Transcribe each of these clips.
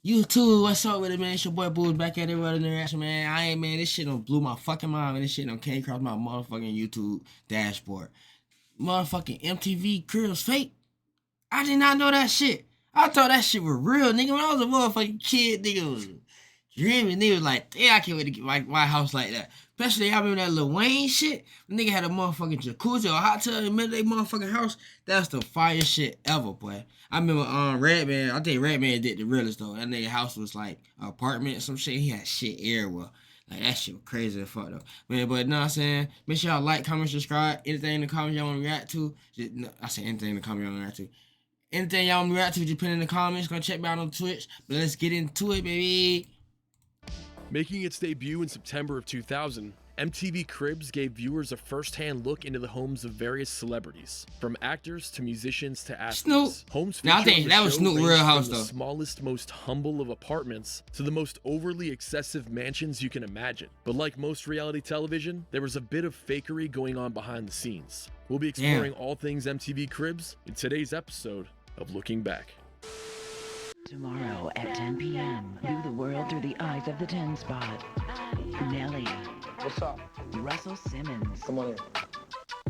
YouTube, what's up with it, man? It's your boy Boo's back at it with another action, man. Man, this shit done blew my fucking mind, man. This shit done came across my motherfucking YouTube dashboard. Motherfucking MTV CRIBS fake. I did not know that shit. I thought that shit was real, nigga. When I was a motherfucking kid, nigga was dreaming. Nigga was like, yeah, I can't wait to get my house like that. Especially, I remember that Lil Wayne shit. The nigga had a motherfucking jacuzzi or hot tub in the middle of their motherfucking house. That's the fire shit ever, boy. I remember Redman. I think Redman did the realest though. That nigga house was like an apartment or some shit. He had shit everywhere. Like that shit was crazy as fuck though. Man, but know what I'm saying? Make sure y'all like, comment, subscribe. Anything in the comments y'all want to react to. I said anything in the comments y'all want to react to. Anything y'all want to react to, just put in the comments. Gonna check me out on Twitch. But let's get into it, baby. Making its debut in September of 2000, MTV CRIBS gave viewers a first-hand look into the homes of various celebrities, from actors to musicians to athletes. Snoop. Homes Now I think that was Snoop real house though. The smallest, most humble of apartments to the most overly excessive mansions you can imagine. But like most reality television, there was a bit of fakery going on behind the scenes. We'll be exploring all things MTV CRIBS in today's episode of Looking Back. Tomorrow at 10 p.m., view the world through the eyes of the 10 spot. Nelly. What's up? Russell Simmons. Come on in.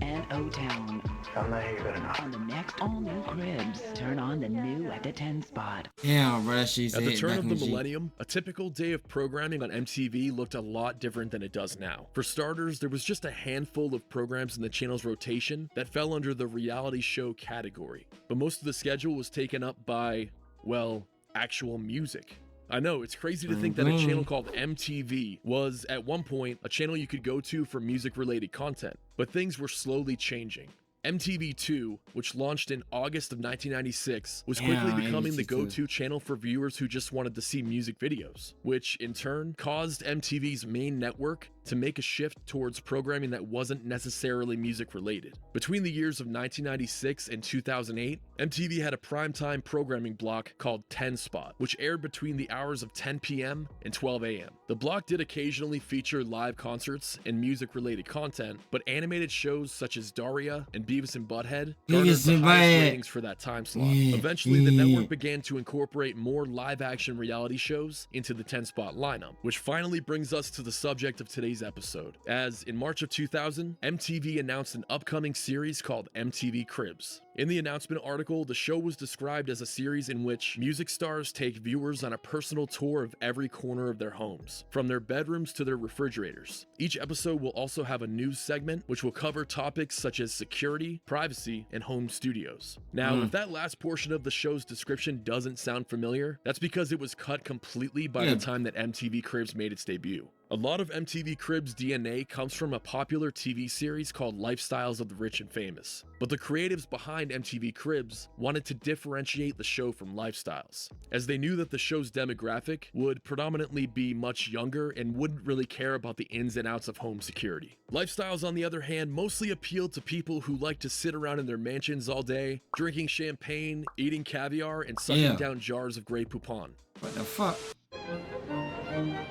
And O-Town. I'm not here good enough. On the next all-new CRIBS, turn on the new at the 10 spot. Damn, bro, she's at the turn of the millennium, a typical day of programming on MTV looked a lot different than it does now. For starters, there was just a handful of programs in the channel's rotation that fell under the reality show category. But most of the schedule was taken up by, well, actual music. I know, it's crazy to think that a channel called MTV was, at one point, a channel you could go to for music-related content, but things were slowly changing. MTV2, which launched in August of 1996, was quickly becoming the go-to channel for viewers who just wanted to see music videos, which in turn caused MTV's main network to make a shift towards programming that wasn't necessarily music related. Between the years of 1996 and 2008, MTV had a primetime programming block called 10 Spot, which aired between the hours of 10 p.m. and 12 a.m. The block did occasionally feature live concerts and music-related content, but animated shows such as Daria and Beavis and Butthead garnered the highest ratings for that time slot. Eventually, the network began to incorporate more live-action reality shows into the 10 Spot lineup, which finally brings us to the subject of today's episode, as in March of 2000, MTV announced an upcoming series called MTV CRIBS. In the announcement article, the show was described as a series in which music stars take viewers on a personal tour of every corner of their homes, from their bedrooms to their refrigerators. Each episode will also have a news segment which will cover topics such as security, privacy, and home studios. Now, if that last portion of the show's description doesn't sound familiar, that's because it was cut completely by the time that MTV CRIBS made its debut. A lot of MTV CRIBS DNA comes from a popular TV series called Lifestyles of the Rich and Famous. But the creatives behind MTV CRIBS wanted to differentiate the show from Lifestyles, as they knew that the show's demographic would predominantly be much younger and wouldn't really care about the ins and outs of home security. Lifestyles, on the other hand, mostly appealed to people who like to sit around in their mansions all day, drinking champagne, eating caviar, and sucking down jars of Grey Poupon. What the fuck?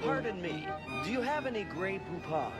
Pardon me, do you have any Grey Poupon?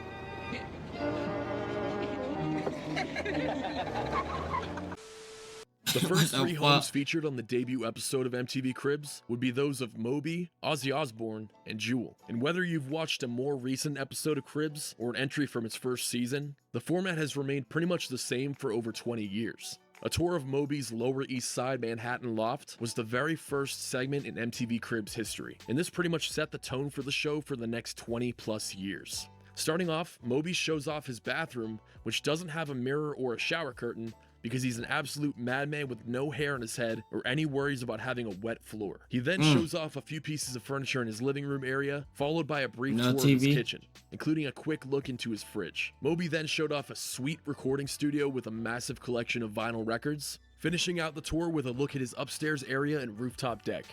The first three homes featured on the debut episode of MTV CRIBS would be those of Moby, Ozzy Osbourne, and Jewel. And whether you've watched a more recent episode of CRIBS or an entry from its first season, the format has remained pretty much the same for over 20 years. A tour of Moby's Lower East Side Manhattan loft was the very first segment in MTV CRIBS history, and this pretty much set the tone for the show for the next 20 plus years. Starting off, Moby shows off his bathroom, which doesn't have a mirror or a shower curtain, because he's an absolute madman with no hair on his head or any worries about having a wet floor. He then shows off a few pieces of furniture in his living room area, followed by a brief tour of his kitchen, including a quick look into his fridge. Moby then showed off a sweet recording studio with a massive collection of vinyl records, finishing out the tour with a look at his upstairs area and rooftop deck.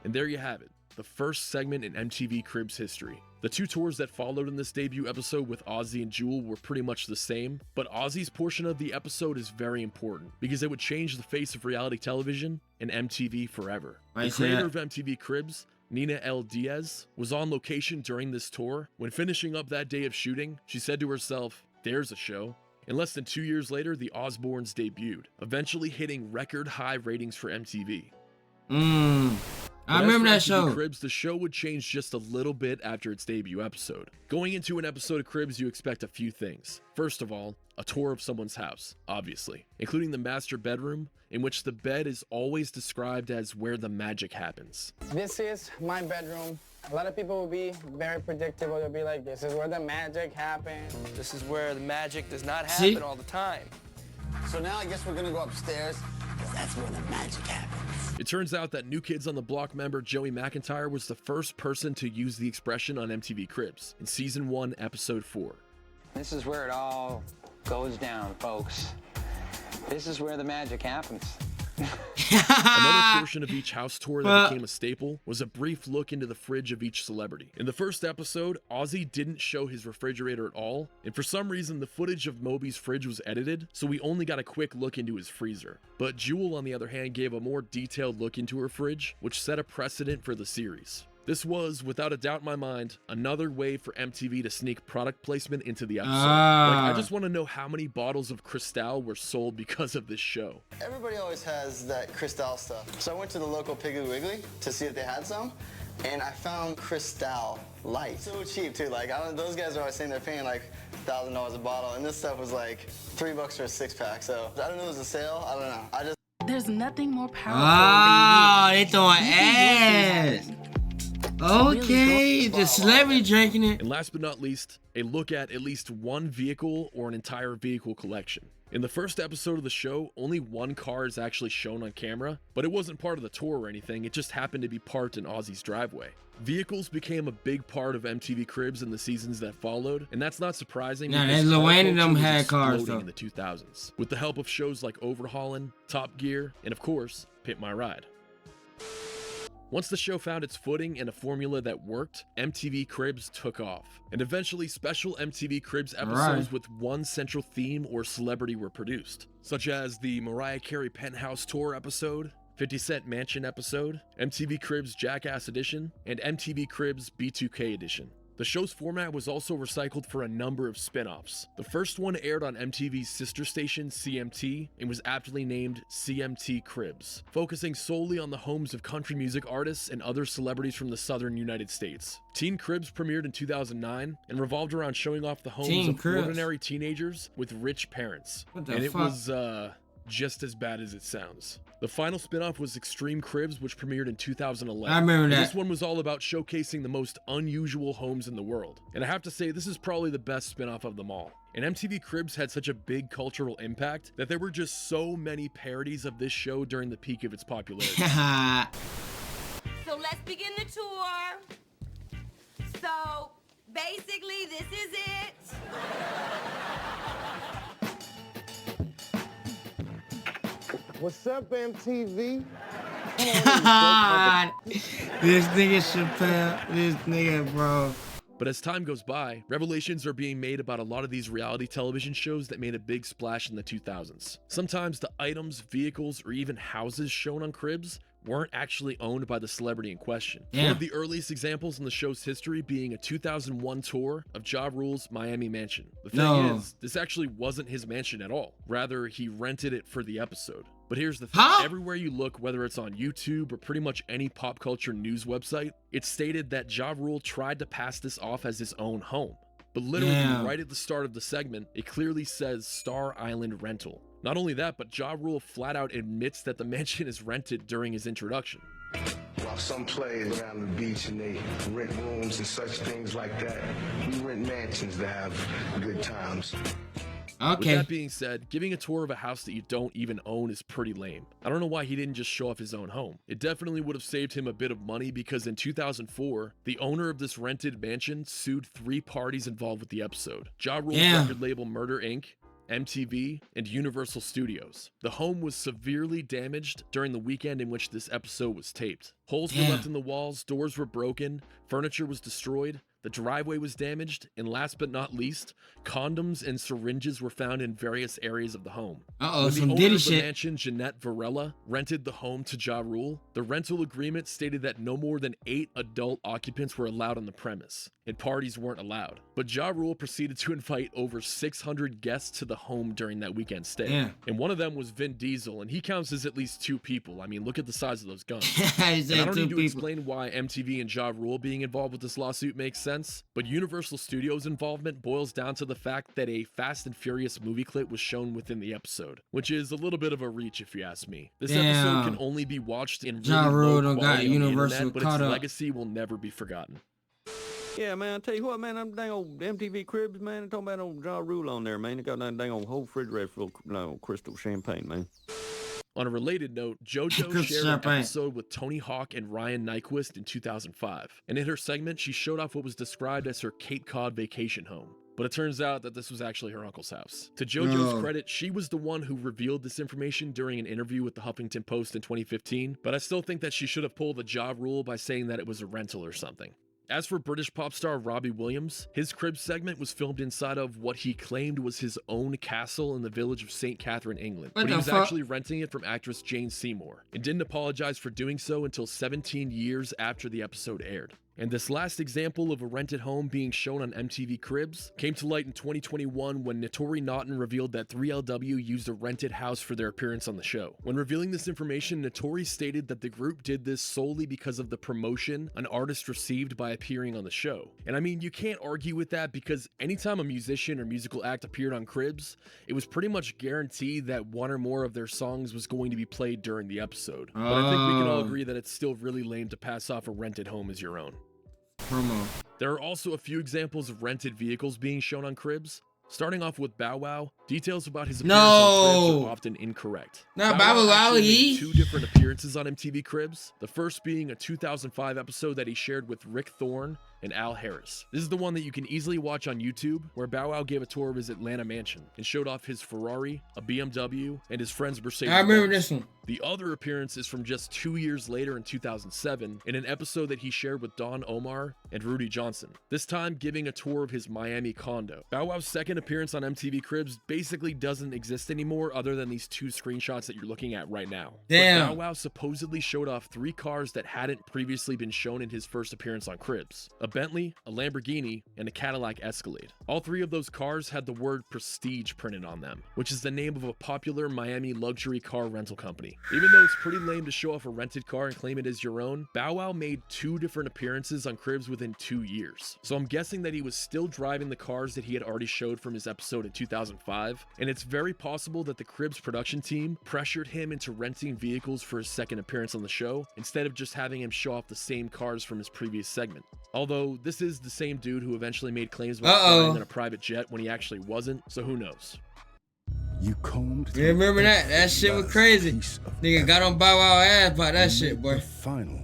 And there you have it, the first segment in MTV CRIBS history. The two tours that followed in this debut episode with Ozzy and Jewel were pretty much the same, but Ozzy's portion of the episode is very important because it would change the face of reality television and MTV forever. The creator of MTV CRIBS, Nina L. Diaz, was on location during this tour. When finishing up that day of shooting, she said to herself, "There's a show." And less than 2 years later, the Osbournes debuted, eventually hitting record high ratings for MTV. I But as remember for that MTV show. Cribs, the show would change just a little bit after its debut episode. Going into an episode of Cribs, you expect a few things. First of all, a tour of someone's house, obviously, including the master bedroom, in which the bed is always described as where the magic happens. This is my bedroom. A lot of people will be very predictable. They'll be like, this is where the magic happens. This is where the magic does not See? happen all the time. So now I guess we're gonna go upstairs, because that's where the magic happens. It turns out that New Kids on the Block member Joey McIntyre was the first person to use the expression on MTV Cribs in Season 1, Episode 4. This is where it all goes down, folks. This is where the magic happens. Another portion of each house tour that became a staple was a brief look into the fridge of each celebrity. In the first episode, Ozzy didn't show his refrigerator at all, and for some reason the footage of Moby's fridge was edited, so we only got a quick look into his freezer. But Jewel, on the other hand, gave a more detailed look into her fridge, which set a precedent for the series. This was, without a doubt in my mind, another way for MTV to sneak product placement into the episode. Like, I just want to know how many bottles of Cristal were sold because of this show. Everybody always has that Cristal stuff. So I went to the local Piggly Wiggly to see if they had some, and I found Cristal Light. So cheap too, like those guys are always saying they're paying like $1,000 a bottle, and this stuff was like $3 for a 6-pack. So I don't know if it was a sale, I don't know. There's nothing more powerful Oh, than they throwing ass. Okay, the celebrity drinking it. And last but not least, a look at least one vehicle or an entire vehicle collection. In the first episode of the show, only one car is actually shown on camera, but it wasn't part of the tour or anything, it just happened to be parked in Ozzy's driveway. Vehicles became a big part of MTV Cribs in the seasons that followed, and that's not surprising. Nah, because and Lil car Wayne and them culture was had cars, exploding though. in the 2000s, with the help of shows like Overhaulin', Top Gear, and of course, Pimp My Ride. Once the show found its footing and a formula that worked, MTV Cribs took off. And eventually, special MTV Cribs episodes with one central theme or celebrity were produced, such as the Mariah Carey Penthouse Tour episode, 50 Cent Mansion episode, MTV Cribs Jackass Edition, and MTV Cribs B2K Edition. The show's format was also recycled for a number of spin-offs. The first one aired on MTV's sister station, CMT, and was aptly named CMT Cribs, focusing solely on the homes of country music artists and other celebrities from the southern United States. Teen Cribs premiered in 2009 and revolved around showing off the homes of ordinary teenagers with rich parents. What the and it fuck? was just as bad as it sounds. The final spin-off was Extreme Cribs, which premiered in 2011. I remember that. This one was all about showcasing the most unusual homes in the world. And I have to say, this is probably the best spin-off of them all. And MTV Cribs had such a big cultural impact that there were just so many parodies of this show during the peak of its popularity. So let's begin the tour. So basically, this is it. What's up, MTV? This nigga Chappelle, this nigga, bro. But as time goes by, revelations are being made about a lot of these reality television shows that made a big splash in the 2000s. Sometimes the items, vehicles, or even houses shown on Cribs weren't actually owned by the celebrity in question. Yeah. One of the earliest examples in the show's history being a 2001 tour of Ja Rule's Miami mansion. The thing is, this actually wasn't his mansion at all. Rather, he rented it for the episode. But here's the thing, everywhere you look, whether it's on YouTube or pretty much any pop culture news website, it's stated that Ja Rule tried to pass this off as his own home. But literally right at the start of the segment, it clearly says Star Island Rental. Not only that, but Ja Rule flat out admits that the mansion is rented during his introduction. While some play around the beach and they rent rooms and such things like that, we rent mansions to have good times. With that being said, giving a tour of a house that you don't even own is pretty lame. I don't know why he didn't just show off his own home. It definitely would have saved him a bit of money because in 2004, the owner of this rented mansion sued 3 parties involved with the episode. Ja Rule's record label Murder Inc., MTV, and Universal Studios. The home was severely damaged during the weekend in which this episode was taped. Holes were left in the walls, doors were broken, furniture was destroyed, the driveway was damaged, and last but not least, condoms and syringes were found in various areas of the home. When the owner of the mansion, Jeanette Varela, rented the home to Ja Rule, the rental agreement stated that no more than 8 adult occupants were allowed on the premise, and parties weren't allowed. But Ja Rule proceeded to invite over 600 guests to the home during that weekend stay. And one of them was Vin Diesel, and he counts as at least 2 people. I mean, look at the size of those guns. And I don't need to explain why MTV and Ja Rule being involved with this lawsuit makes sense, but Universal Studios' involvement boils down to the fact that a Fast and Furious movie clip was shown within the episode, which is a little bit of a reach if you ask me. This episode can only be watched in really low quality on the internet, but its legacy will never be forgotten. Yeah, man, I tell you what, man, I'm dang old MTV Cribs, man, talking about old Ja Rule on there, man. They got that dang old whole refrigerator full of crystal champagne, man. On a related note, JoJo shared an episode with Tony Hawk and Ryan Nyquist in 2005, and in her segment, she showed off what was described as her Cape Cod vacation home. But it turns out that this was actually her uncle's house. To JoJo's credit, she was the one who revealed this information during an interview with the Huffington Post in 2015, but I still think that she should have pulled the Ja Rule by saying that it was a rental or something. As for British pop star Robbie Williams, his Cribs segment was filmed inside of what he claimed was his own castle in the village of St. Catherine, England. But he was actually renting it from actress Jane Seymour, and didn't apologize for doing so until 17 years after the episode aired. And this last example of a rented home being shown on MTV Cribs came to light in 2021 when Naturi Naughton revealed that 3LW used a rented house for their appearance on the show. When revealing this information, Naturi stated that the group did this solely because of the promotion an artist received by appearing on the show. And I mean, you can't argue with that because anytime a musician or musical act appeared on Cribs, it was pretty much guaranteed that one or more of their songs was going to be played during the episode. But I think we can all agree that it's still really lame to pass off a rented home as your own. Promo. There are also a few examples of rented vehicles being shown on Cribs. Starting off with Bow Wow, details about his appearance on Cribs are often incorrect. No, Bow Wow, made two different appearances on MTV Cribs, the first being a 2005 episode that he shared with Rick Thorne and Al Harris. This is the one that you can easily watch on YouTube, where Bow Wow gave a tour of his Atlanta mansion and showed off his Ferrari, a BMW, and his friend's Mercedes. I remember this one. The other appearance is from just 2 years later in 2007 in an episode that he shared with Don Omar and Rudy Johnson, this time giving a tour of his Miami condo. Bow Wow's second appearance on MTV Cribs basically doesn't exist anymore other than these two screenshots that you're looking at right now. Damn. But Bow Wow supposedly showed off 3 cars that hadn't previously been shown in his first appearance on Cribs: a Bentley, a Lamborghini, and a Cadillac Escalade. All 3 of those cars had the word Prestige printed on them, which is the name of a popular Miami luxury car rental company. Even though it's pretty lame to show off a rented car and claim it as your own, Bow Wow made 2 different appearances on Cribs within 2 years. So I'm guessing that he was still driving the cars that he had already showed from his episode in 2005, and it's very possible that the Cribs production team pressured him into renting vehicles for his second appearance on the show, instead of just having him show off the same cars from his previous segment. Although, this is the same dude who eventually made claims about flying in a private jet when he actually wasn't, so who knows. You combed. You remember that? That shit was crazy. Nigga got on Bow Wow ass about that shit, boy. Final.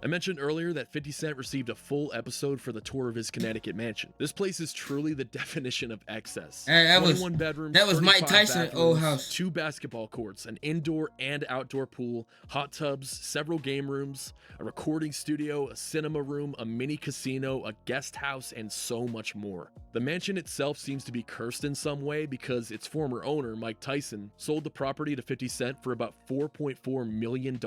I mentioned earlier that 50 Cent received a full episode for the tour of his Connecticut mansion. This place is truly the definition of excess. Hey, that 21 bedrooms, that was Mike 35 Tyson's bathrooms, old house. 2 basketball courts, an indoor and outdoor pool, hot tubs, several game rooms, a recording studio, a cinema room, a mini casino, a guest house, and so much more. The mansion itself seems to be cursed in some way because its former owner, Mike Tyson, sold the property to 50 Cent for about $4.4 million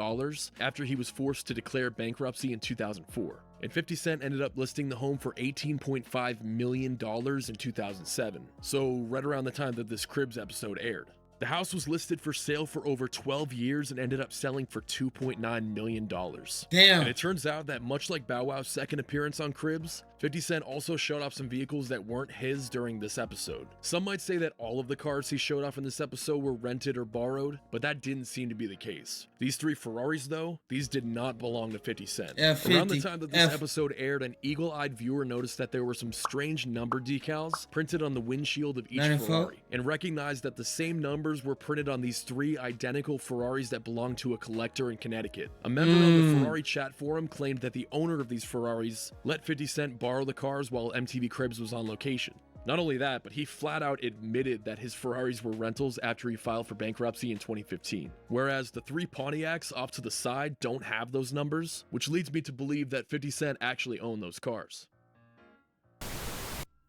after he was forced to declare bankruptcy in 2004. And 50 Cent ended up listing the home for $18.5 million in 2007, so right around the time that this Cribs episode aired. The house was listed for sale for over 12 years and ended up selling for $2.9 million. Damn. And it turns out that much like Bow Wow's second appearance on Cribs, 50 Cent also showed off some vehicles that weren't his during this episode. Some might say that all of the cars he showed off in this episode were rented or borrowed, but that didn't seem to be the case. These 3 Ferraris though, these did not belong to 50 Cent. Around the time that this episode aired, an eagle-eyed viewer noticed that there were some strange number decals printed on the windshield of each 94? Ferrari, and recognized that the same numbers were printed on these 3 identical Ferraris that belonged to a collector in Connecticut. A member of the Ferrari chat forum claimed that the owner of these Ferraris let 50 Cent borrow the cars while MTV Cribs was on location. Not only that, but he flat out admitted that his Ferraris were rentals after he filed for bankruptcy in 2015. Whereas the 3 Pontiacs off to the side don't have those numbers, which leads me to believe that 50 Cent actually owned those cars.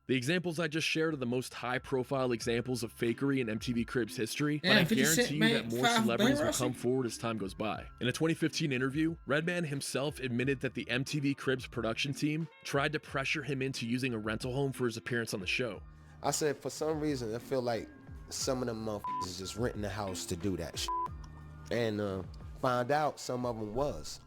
The examples I just shared are the most high-profile examples of fakery in MTV Cribs history, but I guarantee you that more celebrities will come forward as time goes by. In a 2015 interview, Redman himself admitted that the MTV Cribs production team tried to pressure him into using a rental home for his appearance on the show. I said, for some reason, I feel like some of them motherfuckers is just renting the house to do that shit. And Find out some of them was.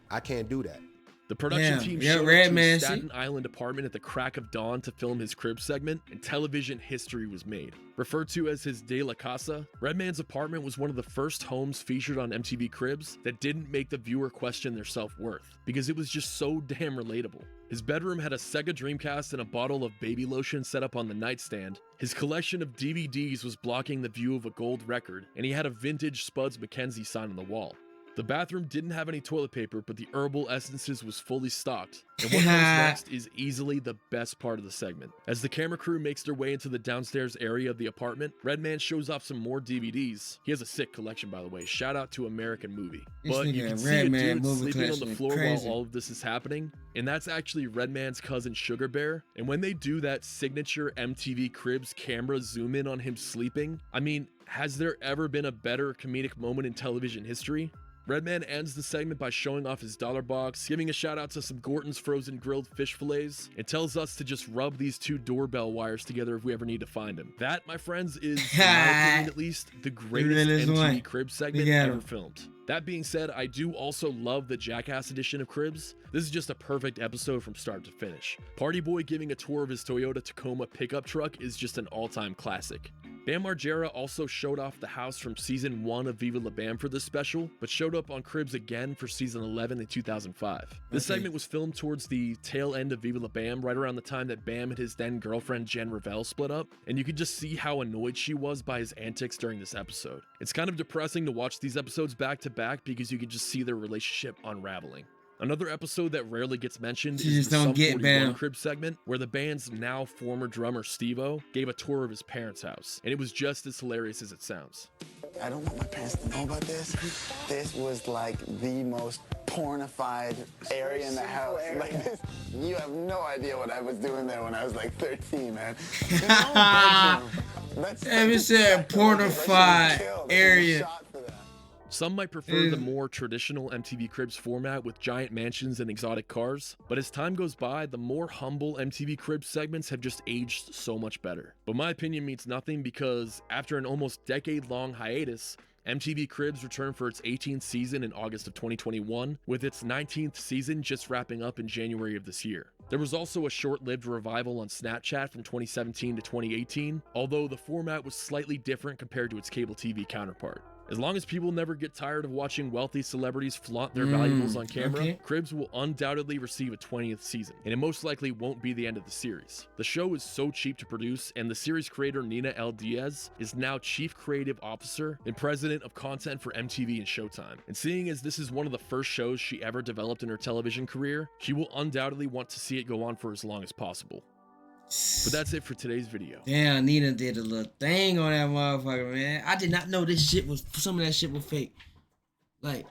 I can't do that. The production team showed up to his Staten Island apartment at the crack of dawn to film his crib segment, and television history was made. Referred to as his De La Casa, Redman's apartment was one of the first homes featured on MTV Cribs that didn't make the viewer question their self-worth, because it was just so damn relatable. His bedroom had a Sega Dreamcast and a bottle of baby lotion set up on the nightstand. His collection of DVDs was blocking the view of a gold record, and he had a vintage Spuds MacKenzie sign on the wall. The bathroom didn't have any toilet paper, but the herbal essences was fully stocked. And what comes next is easily the best part of the segment. As the camera crew makes their way into the downstairs area of the apartment, Redman shows off some more DVDs. He has a sick collection, by the way. Shout out to American Movie. But you can see a dude sleeping on the floor while all of this is happening. And that's actually Redman's cousin Sugar Bear. And when they do that signature MTV Cribs camera zoom in on him sleeping, I mean, has there ever been a better comedic moment in television history? Redman ends the segment by showing off his dollar box, giving a shout out to some Gorton's frozen grilled fish fillets, and tells us to just rub these two doorbell wires together if we ever need to find him. That, my friends, is, in my opinion at least, the greatest MTV Cribs segment ever filmed. That being said, I do also love the Jackass edition of Cribs. This is just a perfect episode from start to finish. Party Boy giving a tour of his Toyota Tacoma pickup truck is just an all-time classic. Bam Margera also showed off the house from season 1 of Viva La Bam for this special, but showed up on Cribs again for season 11 in 2005. This segment was filmed towards the tail end of Viva La Bam, right around the time that Bam and his then girlfriend Jen Revelle split up, and you could just see how annoyed she was by his antics during this episode. It's kind of depressing to watch these episodes back to back because you could just see their relationship unraveling. Another episode that rarely gets mentioned is the Sum 41 Cribs segment, where the band's now former drummer Steve-O gave a tour of his parents' house, and it was just as hilarious as it sounds. I don't want my parents to know about this. This was like the most pornified area in the house. Like this, you have no idea what I was doing there when I was like 13, man. That's a pornified area. Some might prefer the more traditional MTV Cribs format with giant mansions and exotic cars, but as time goes by, the more humble MTV Cribs segments have just aged so much better. But my opinion means nothing because after an almost decade-long hiatus, MTV Cribs returned for its 18th season in August of 2021, with its 19th season just wrapping up in January of this year. There was also a short-lived revival on Snapchat from 2017 to 2018, although the format was slightly different compared to its cable TV counterpart. As long as people never get tired of watching wealthy celebrities flaunt their valuables on camera, Cribs will undoubtedly receive a 20th season, and it most likely won't be the end of the series. The show is so cheap to produce, and the series creator Nina L. Diaz is now Chief Creative Officer and President of Content for MTV and Showtime. And seeing as this is one of the first shows she ever developed in her television career, she will undoubtedly want to see it go on for as long as possible. But that's it for today's video. Damn, Nina did a little thing on that motherfucker, man. I did not know this shit was, some of that shit was fake. Like,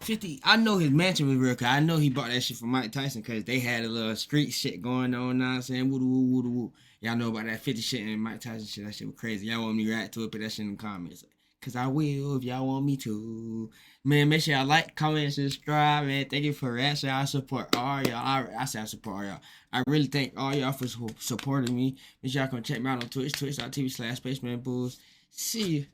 50, I know his mansion was real, cause I know he bought that shit from Mike Tyson, cause they had a little street shit going on, know what I'm saying? Woo woo woo woo. Y'all know about that 50 shit and Mike Tyson shit, that shit was crazy. Y'all want me to react to it, put that shit in the comments. Cause I will if y'all want me to. Man, make sure y'all like, comment, and subscribe, man. Thank you for reacting. I support all y'all. I say I support all y'all. I really thank all y'all for supporting me. Make sure y'all come check me out on Twitch, twitch.tv/SpacemanBulls. See you.